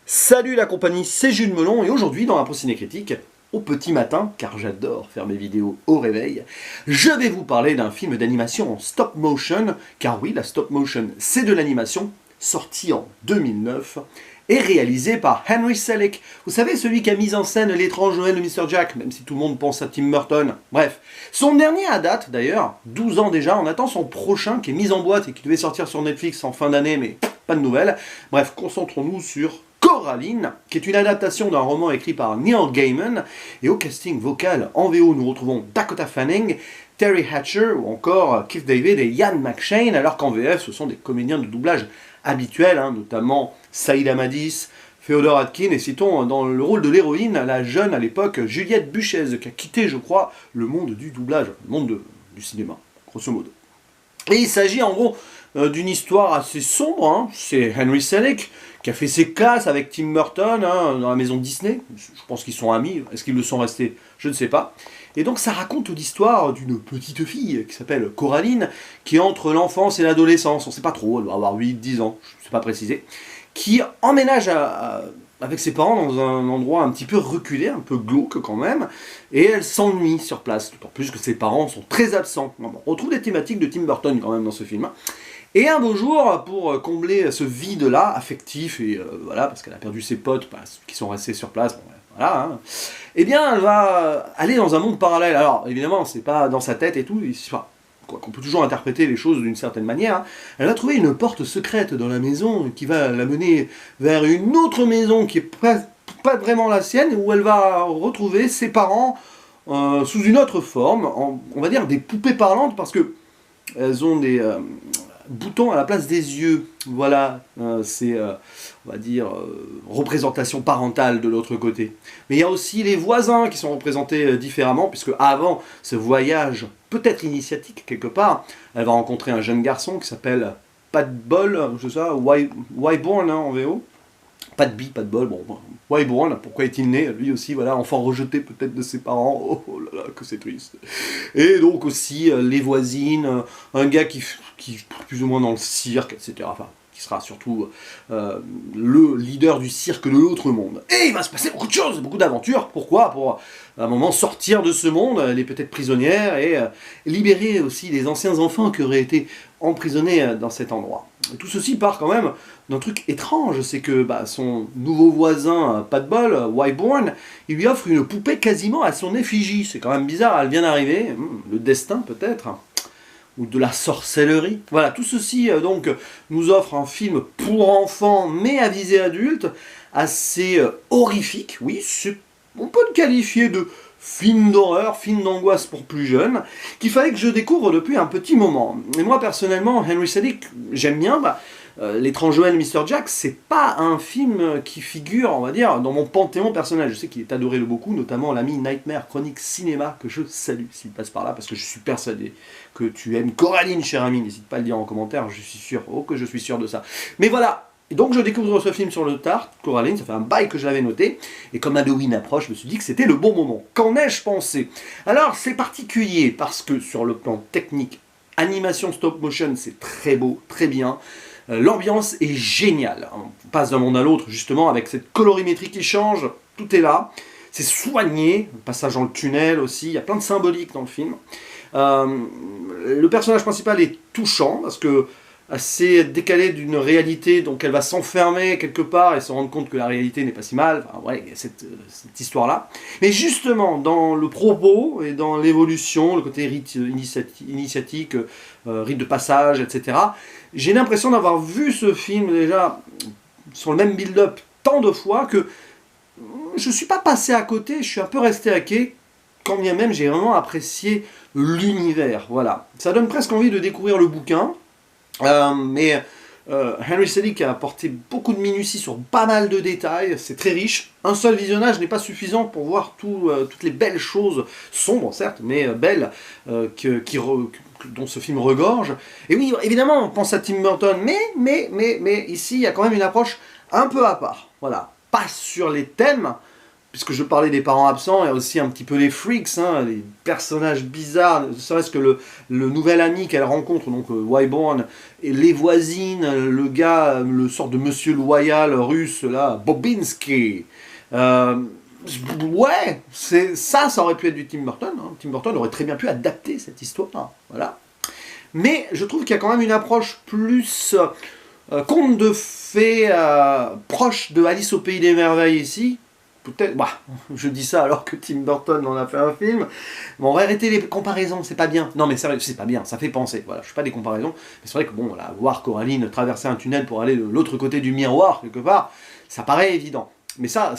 Salut la compagnie, c'est Jules Melon et aujourd'hui dans la Ciné Critique, au petit matin, car j'adore faire mes vidéos au réveil, je vais vous parler d'un film d'animation en stop motion, car oui, la stop motion c'est de l'animation, sorti en 2009 et réalisé par Henry Selick. Vous savez, celui qui a mis en scène L'étrange Noël de Mr. Jack, même si tout le monde pense à Tim Burton. Bref, son dernier à date d'ailleurs, 12 ans déjà, on attend son prochain qui est mis en boîte et qui devait sortir sur Netflix en fin d'année, mais pas de nouvelles. Bref, concentrons-nous sur Coraline, qui est une adaptation d'un roman écrit par Neil Gaiman, et au casting vocal en VO nous retrouvons Dakota Fanning, Terry Hatcher ou encore Keith David et Ian McShane, alors qu'en VF ce sont des comédiens de doublage habituels, notamment Saïd Amadis, Féodor Atkin, et citons dans le rôle de l'héroïne la jeune à l'époque Juliette Buchez, qui a quitté je crois le monde du doublage, le monde du cinéma, grosso modo. Et il s'agit en gros d'une histoire assez sombre, c'est Henry Selick qui a fait ses classes avec Tim Burton dans la maison Disney, je pense qu'ils sont amis, est-ce qu'ils le sont restés, je ne sais pas. Et donc ça raconte l'histoire d'une petite fille qui s'appelle Coraline, qui entre l'enfance et l'adolescence, on ne sait pas trop, elle doit avoir 8-10 ans, je ne sais pas préciser, qui emménage avec ses parents dans un endroit un petit peu reculé, un peu glauque quand même, et elle s'ennuie sur place, d'autant plus que ses parents sont très absents. On retrouve des thématiques de Tim Burton quand même dans ce film. Et un beau jour, pour combler ce vide-là, affectif, et voilà, parce qu'elle a perdu ses potes qui sont restés sur place, bon, voilà, eh bien elle va aller dans un monde parallèle. Alors évidemment, c'est pas dans sa tête et tout, qu'on peut toujours interpréter les choses d'une certaine manière. Elle va trouver une porte secrète dans la maison qui va la mener vers une autre maison qui est pas vraiment la sienne, où elle va retrouver ses parents sous une autre forme, on va dire des poupées parlantes, parce que elles ont des boutons à la place des yeux. Voilà, c'est, on va dire, représentation parentale de l'autre côté. Mais il y a aussi les voisins qui sont représentés différemment, puisque avant ce voyage, peut-être initiatique quelque part, elle va rencontrer un jeune garçon qui s'appelle Pat Bol, je sais ça, Wyborn en VO. Pas de bi, pas de bol, bon, Wyborn, pourquoi est-il né? Lui aussi, voilà, enfant rejeté peut-être de ses parents, oh là là, que c'est triste. Et donc aussi les voisines, un gars qui plus ou moins dans le cirque, etc. Enfin, qui sera surtout le leader du cirque de l'autre monde. Et il va se passer beaucoup de choses, beaucoup d'aventures. Pourquoi? Pour à un moment sortir de ce monde, elle est peut-être prisonnière, et libérer aussi les anciens enfants qui auraient été emprisonnés dans cet endroit. Et tout ceci part quand même d'un truc étrange, c'est que son nouveau voisin, pas de bol, Wyborn, il lui offre une poupée quasiment à son effigie. C'est quand même bizarre, elle vient d'arriver, le destin peut-être, ou de la sorcellerie. Voilà, tout ceci donc nous offre un film pour enfants, mais à visée adulte, assez horrifique. Oui, on peut le qualifier de film d'horreur, film d'angoisse pour plus jeunes, qu'il fallait que je découvre depuis un petit moment. Et moi personnellement, Henry Selick, j'aime bien. L'étrange Noël de Mr. Jack, c'est pas un film qui figure, on va dire, dans mon panthéon personnel. Je sais qu'il est adoré de beaucoup, notamment l'ami Nightmare Chronique Cinéma, que je salue s'il passe par là, parce que je suis persuadé que tu aimes Coraline, cher ami. N'hésite pas à le dire en commentaire, je suis sûr, oh que je suis sûr de ça. Mais voilà, et donc je découvre ce film sur le tard, Coraline, ça fait un bail que je l'avais noté, et comme Halloween approche, je me suis dit que c'était le bon moment. Qu'en ai-je pensé? Alors, c'est particulier, parce que sur le plan technique, animation stop motion, c'est très beau, très bien. L'ambiance est géniale. On passe d'un monde à l'autre, justement, avec cette colorimétrie qui change. Tout est là. C'est soigné. Le passage dans le tunnel aussi. Il y a plein de symboliques dans le film. Le personnage principal est touchant, parce que assez décalé d'une réalité, donc elle va s'enfermer quelque part et se rendre compte que la réalité n'est pas si mal. Enfin, ouais, il y a cette histoire-là. Mais justement, dans le propos et dans l'évolution, le côté rite initiatique, rite de passage, etc., j'ai l'impression d'avoir vu ce film déjà sur le même build-up tant de fois que je ne suis pas passé à côté, je suis un peu resté à quai, quand bien même j'ai vraiment apprécié l'univers. Voilà. Ça donne presque envie de découvrir le bouquin. Mais Henry Selick a apporté beaucoup de minutie sur pas mal de détails, c'est très riche. Un seul visionnage n'est pas suffisant pour voir toutes les belles choses, sombres certes, mais belles, dont ce film regorge. Et oui, évidemment, on pense à Tim Burton, mais ici, il y a quand même une approche un peu à part. Voilà, pas sur les thèmes, puisque je parlais des parents absents, il y a aussi un petit peu les freaks, hein, les personnages bizarres, ne serait-ce que le nouvel ami qu'elle rencontre, donc Wyborn, et les voisines, le gars, le sort de monsieur loyal russe, là, Bobinski. Ouais, ça aurait pu être du Tim Burton. Hein. Tim Burton aurait très bien pu adapter cette histoire. Voilà. Mais je trouve qu'il y a quand même une approche plus conte de fées, proche de Alice au Pays des Merveilles ici. Peut-être, bah, je dis ça alors que Tim Burton en a fait un film. Bon, on va arrêter les comparaisons, c'est pas bien. Non mais c'est vrai, c'est pas bien, ça fait penser. Voilà, je fais pas des comparaisons, mais c'est vrai que bon, voilà, voir Coraline traverser un tunnel pour aller de l'autre côté du miroir, quelque part, ça paraît évident. Mais ça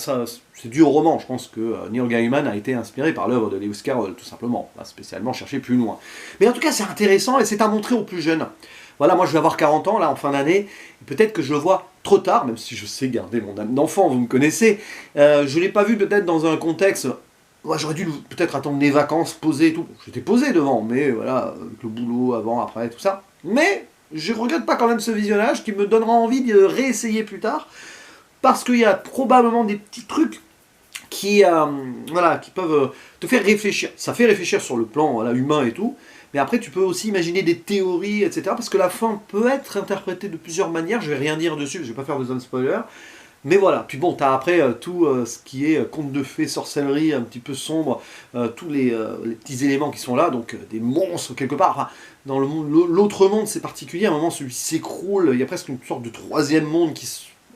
c'est dû au roman. Je pense que Neil Gaiman a été inspiré par l'œuvre de Lewis Carroll, tout simplement. Pas spécialement chercher plus loin. Mais en tout cas, c'est intéressant et c'est à montrer aux plus jeunes. Voilà, moi je vais avoir 40 ans, là, en fin d'année. Peut-être que je le vois trop tard, même si je sais garder mon âme d'enfant, vous me connaissez. Je ne l'ai pas vu peut-être dans un contexte... Ouais, j'aurais dû peut-être attendre les vacances, poser et tout. J'étais posé devant, mais voilà, avec le boulot, avant, après, tout ça. Mais je ne regrette pas quand même ce visionnage qui me donnera envie de réessayer plus tard. Parce qu'il y a probablement des petits trucs qui, voilà, qui peuvent te faire réfléchir. Ça fait réfléchir sur le plan voilà, humain et tout, mais après tu peux aussi imaginer des théories, etc. Parce que la fin peut être interprétée de plusieurs manières, je vais rien dire dessus, je vais pas faire de zone spoiler. Mais voilà, puis bon, tu as après tout ce qui est conte de fées, sorcellerie, un petit peu sombre, tous les petits éléments qui sont là, donc des monstres quelque part. Enfin, dans l'autre monde c'est particulier, à un moment celui-ci s'écroule, il y a presque une sorte de troisième monde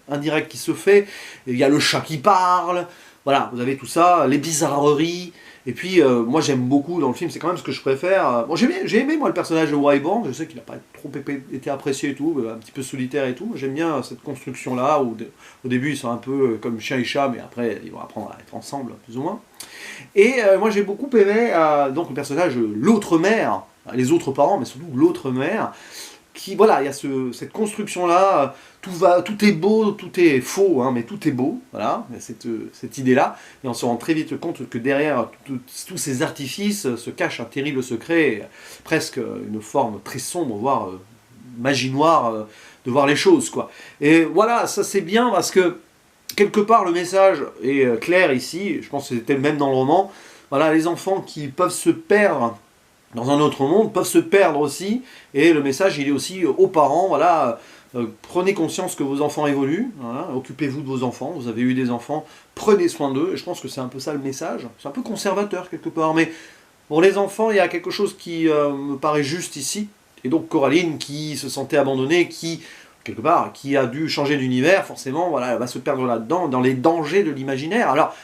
indirect qui se fait, il y a le chat qui parle, voilà, vous avez tout ça, les bizarreries, et puis moi j'aime beaucoup dans le film, c'est quand même ce que je préfère. Bon, j'ai aimé moi le personnage de Wyborn, je sais qu'il n'a pas trop été apprécié et tout, un petit peu solitaire et tout, j'aime bien cette construction là, où au début ils sont un peu comme chien et chat, mais après ils vont apprendre à être ensemble, plus ou moins. Et moi j'ai beaucoup aimé donc le personnage, l'autre mère, les autres parents, mais surtout l'autre mère, qui, voilà, il y a cette construction-là, tout est beau, tout est faux, hein, mais tout est beau, voilà, cette idée-là, et on se rend très vite compte que derrière tous ces artifices se cache un terrible secret, presque une forme très sombre, voire magie noire de voir les choses, quoi. Et voilà, ça c'est bien parce que, quelque part, le message est clair ici, je pense que c'était le même dans le roman, voilà, les enfants qui peuvent se perdre dans un autre monde, peuvent se perdre aussi, et le message il est aussi aux parents, voilà, prenez conscience que vos enfants évoluent, voilà, occupez-vous de vos enfants, vous avez eu des enfants, prenez soin d'eux, et je pense que c'est un peu ça le message, c'est un peu conservateur quelque part, mais pour les enfants il y a quelque chose qui me paraît juste ici, et donc Coraline qui se sentait abandonnée, qui, quelque part, qui a dû changer d'univers, forcément, voilà, elle va se perdre là-dedans, dans les dangers de l'imaginaire. Alors,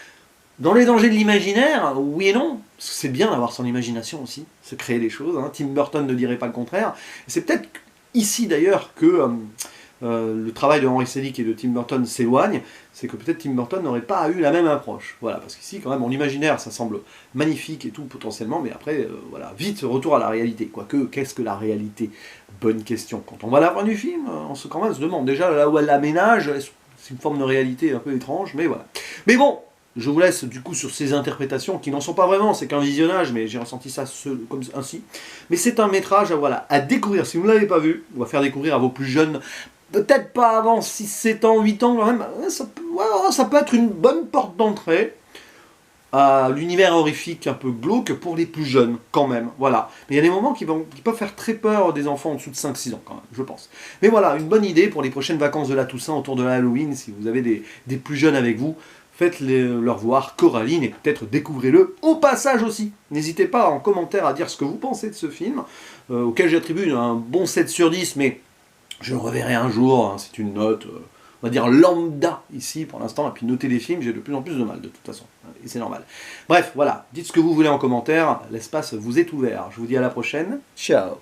dans les dangers de l'imaginaire, oui et non, parce que c'est bien d'avoir son imagination aussi, se créer des choses, hein. Tim Burton ne dirait pas le contraire. C'est peut-être ici d'ailleurs que le travail de Henry Selick et de Tim Burton s'éloigne, c'est que peut-être Tim Burton n'aurait pas eu la même approche. Voilà, parce qu'ici quand même en imaginaire ça semble magnifique et tout potentiellement, mais après, voilà, vite retour à la réalité. Quoique, qu'est-ce que la réalité? Bonne question. Quand on va à la fin du film, on se quand même se demande déjà là où elle l'aménage, c'est une forme de réalité un peu étrange, mais voilà. Mais bon, je vous laisse du coup sur ces interprétations qui n'en sont pas vraiment, c'est qu'un visionnage, mais j'ai ressenti ça comme ainsi. Mais c'est un métrage voilà, à découvrir. Si vous ne l'avez pas vu, on va faire découvrir à vos plus jeunes, peut-être pas avant 6, 7 ans, 8 ans, quand même, ça peut être une bonne porte d'entrée à l'univers horrifique un peu glauque pour les plus jeunes, quand même. Voilà. Mais il y a des moments qui peuvent faire très peur des enfants en dessous de 5-6 ans, quand même, je pense. Mais voilà, une bonne idée pour les prochaines vacances de la Toussaint autour de la Halloween, si vous avez des plus jeunes avec vous. Faites-leur voir Coraline et peut-être découvrez-le au passage aussi. N'hésitez pas en commentaire à dire ce que vous pensez de ce film, auquel j'attribue un bon 7 sur 10, mais je le reverrai un jour, hein, c'est une note, on va dire lambda ici pour l'instant, et puis noter les films, j'ai de plus en plus de mal de toute façon, et c'est normal. Bref, voilà, dites ce que vous voulez en commentaire, l'espace vous est ouvert. Je vous dis à la prochaine, ciao.